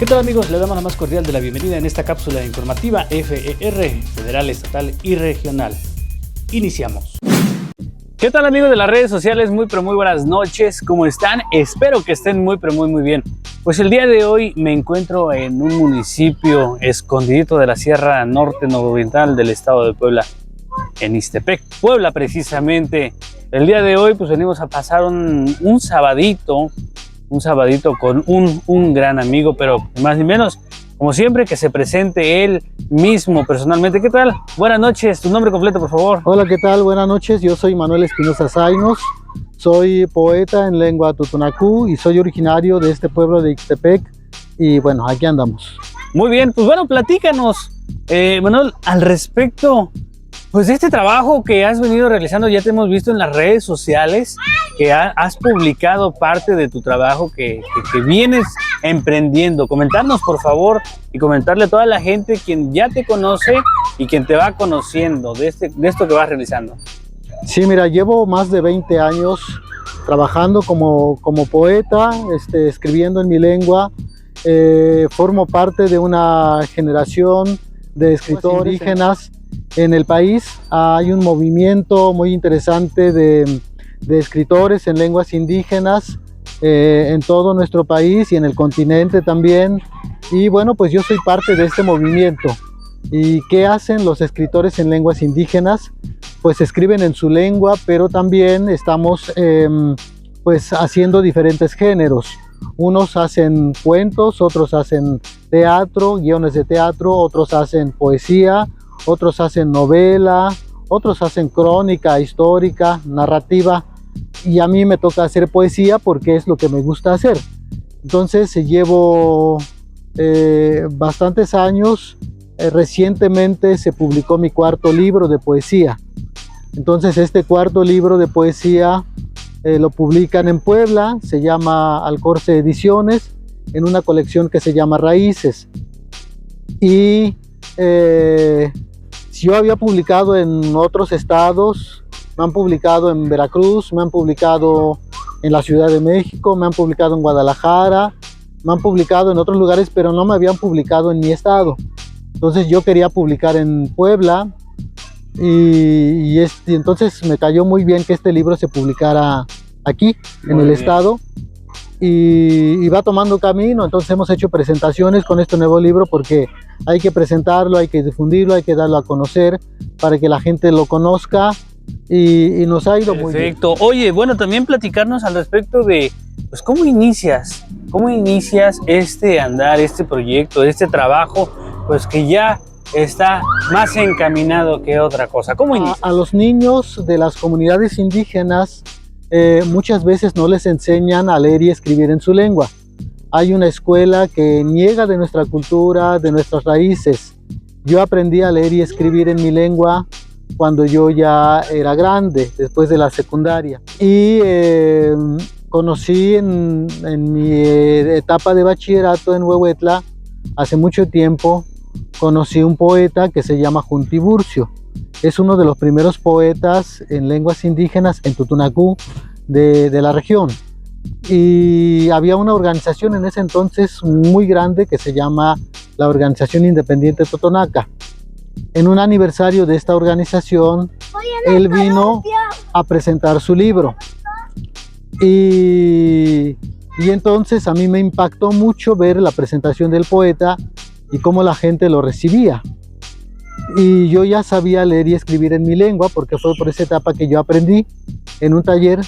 ¿Qué tal, amigos? Le damos la más cordial de la bienvenida en esta cápsula informativa FER, Federal, Estatal y Regional. Iniciamos. ¿Qué tal, amigos de las redes sociales? Muy buenas noches. ¿Cómo están? Espero que estén muy bien. Pues el día de hoy me encuentro en un municipio escondidito de la Sierra Norte Nororiental del estado de Puebla, en Ixtepec, Puebla precisamente. El día de hoy pues venimos a pasar un sabadito con un gran amigo, pero más ni menos, como siempre, que se presente él mismo personalmente. ¿Qué tal? Buenas noches, tu nombre completo, por favor. Hola, ¿qué tal? Buenas noches, yo soy Manuel Espinosa Zainos, soy poeta en lengua totonacú y soy originario de este pueblo de Ixtepec y bueno, aquí andamos. Muy bien, pues bueno, platícanos, Manuel, al respecto pues de este trabajo que has venido realizando. Ya te hemos visto en las redes sociales que has publicado parte de tu trabajo que vienes emprendiendo. Comentarnos, por favor, y comentarle a toda la gente quien ya te conoce y quien te va conociendo de esto que vas realizando. Sí, mira, llevo más de 20 años trabajando como poeta, escribiendo en mi lengua. Formo parte de una generación de escritores indígenas en el país. Hay un movimiento muy interesante de escritores en lenguas indígenas en todo nuestro país y en el continente también. Y bueno, pues yo soy parte de este movimiento. ¿Y qué hacen los escritores en lenguas indígenas? Pues escriben en su lengua, pero también estamos pues haciendo diferentes géneros. Unos hacen cuentos, otros hacen teatro, guiones de teatro, otros hacen poesía, otros hacen novela, otros hacen crónica histórica, narrativa, y a mí me toca hacer poesía porque es lo que me gusta hacer. Entonces llevo bastantes años. Recientemente se publicó mi cuarto libro de poesía. Entonces este cuarto libro de poesía lo publican en Puebla, se llama Alcorce Ediciones, en una colección que se llama Raíces. Y yo había publicado en otros estados, me han publicado en Veracruz, me han publicado en la Ciudad de México, me han publicado en Guadalajara, me han publicado en otros lugares, pero no me habían publicado en mi estado. Entonces yo quería publicar en Puebla y entonces me cayó muy bien que este libro se publicara aquí, en el estado, y va tomando camino. Entonces hemos hecho presentaciones con este nuevo libro porque hay que presentarlo, hay que difundirlo, hay que darlo a conocer para que la gente lo conozca, y nos ha ido muy bien. Perfecto. Oye, bueno, también platicarnos al respecto de pues cómo inicias este andar, este proyecto, este trabajo, pues que ya está más encaminado que otra cosa. ¿Cómo inicias? A los niños de las comunidades indígenas muchas veces no les enseñan a leer y escribir en su lengua. Hay una escuela que niega de nuestra cultura, de nuestras raíces. Yo aprendí a leer y escribir en mi lengua cuando yo ya era grande, después de la secundaria. Y conocí en mi etapa de bachillerato en Huehuetla, hace mucho tiempo, conocí un poeta que se llama Juntiburcio. Es uno de los primeros poetas en lenguas indígenas en Totonacú de la región. Y había una organización en ese entonces muy grande que se llama la Organización Independiente Totonaca. En un aniversario de esta organización, él vino a presentar su libro. Y entonces a mí me impactó mucho ver la presentación del poeta y cómo la gente lo recibía. Y yo ya sabía leer y escribir en mi lengua porque fue por esa etapa que yo aprendí en un taller.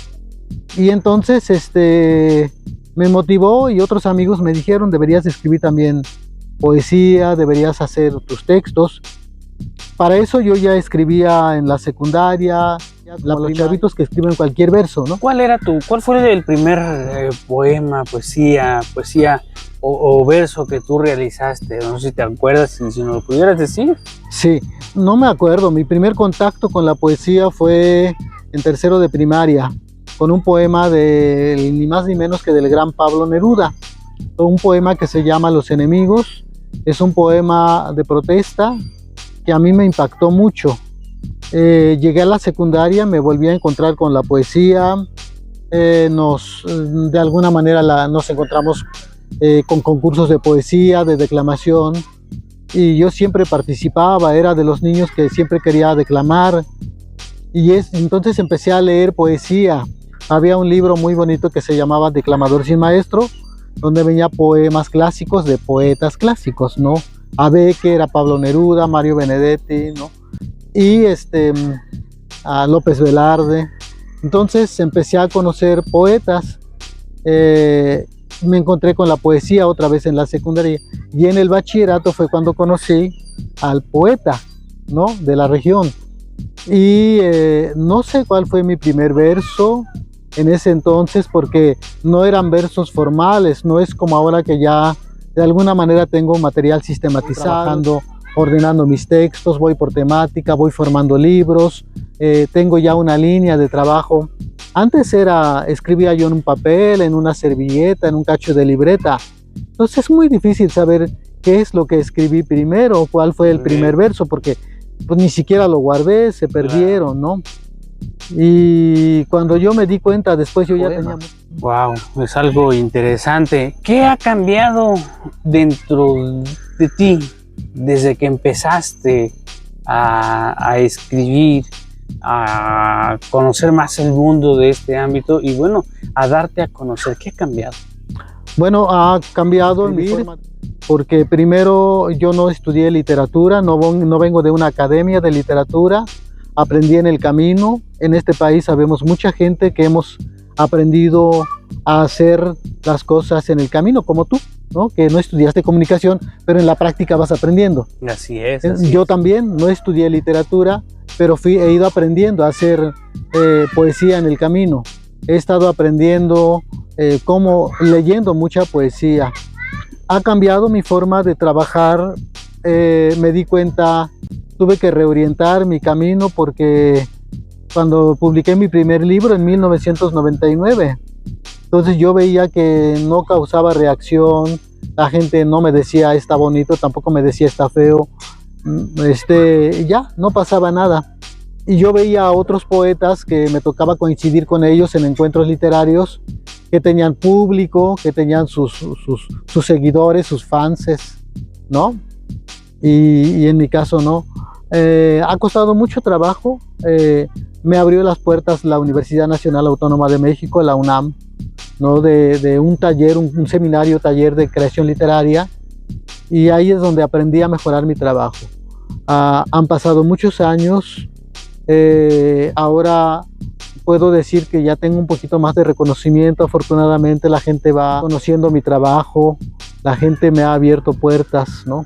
Y entonces me motivó, y otros amigos me dijeron: deberías escribir también poesía, deberías hacer tus textos. Para eso yo ya escribía en la secundaria, los chavitos que escriben cualquier verso, ¿no? ¿Cuál fue el primer poema, poesía o verso que tú realizaste? No sé si te acuerdas, si nos lo pudieras decir. Sí, no me acuerdo. Mi primer contacto con la poesía fue en tercero de primaria, con un poema ni más ni menos que del gran Pablo Neruda. Un poema que se llama Los Enemigos. Es un poema de protesta que a mí me impactó mucho. Llegué a la secundaria, me volví a encontrar con la poesía, de alguna manera nos encontramos con concursos de poesía, de declamación, y yo siempre participaba, era de los niños que siempre quería declamar, y entonces empecé a leer poesía. Había un libro muy bonito que se llamaba Declamador sin Maestro, donde venía poemas clásicos de poetas clásicos, ¿no? A Becker, a Pablo Neruda, Mario Benedetti, ¿no? Y a López Velarde. Entonces empecé a conocer poetas. Me encontré con la poesía otra vez en la secundaria, y en el bachillerato fue cuando conocí al poeta, ¿no? De la región. Y no sé cuál fue mi primer verso en ese entonces, porque no eran versos formales, no es como ahora que ya de alguna manera tengo material sistematizado, ordenando mis textos, voy por temática, voy formando libros, tengo ya una línea de trabajo. Antes escribía yo en un papel, en una servilleta, en un cacho de libreta. Entonces es muy difícil saber qué es lo que escribí primero, cuál fue el primer verso, porque pues ni siquiera lo guardé, se perdieron, ¿no? Y cuando yo me di cuenta, después yo ya tenía... Wow, es algo interesante. ¿Qué ha cambiado dentro de ti desde que empezaste a escribir, a conocer más el mundo de este ámbito y bueno, a darte a conocer? ¿Qué ha cambiado? Bueno, ha cambiado en mi forma, porque primero yo no estudié literatura, no vengo de una academia de literatura, aprendí en el camino. En este país sabemos mucha gente que hemos aprendido a hacer las cosas en el camino, como tú, ¿no? Que no estudiaste comunicación, pero en la práctica vas aprendiendo. Así es. Yo también no estudié literatura, pero he ido aprendiendo a hacer poesía en el camino. He estado aprendiendo leyendo mucha poesía. Ha cambiado mi forma de trabajar. Me di cuenta, tuve que reorientar mi camino, porque cuando publiqué mi primer libro en 1999, entonces yo veía que no causaba reacción, la gente no me decía está bonito, tampoco me decía está feo, ya no pasaba nada. Y yo veía a otros poetas que me tocaba coincidir con ellos en encuentros literarios, que tenían público, que tenían sus seguidores, sus fans, ¿no? Y en mi caso no. Ha costado mucho trabajo. Me abrió las puertas la Universidad Nacional Autónoma de México, la UNAM, ¿no? De un taller, un seminario, taller de creación literaria, y ahí es donde aprendí a mejorar mi trabajo. Han pasado muchos años. Ahora puedo decir que ya tengo un poquito más de reconocimiento. Afortunadamente la gente va conociendo mi trabajo, la gente me ha abierto puertas, ¿no?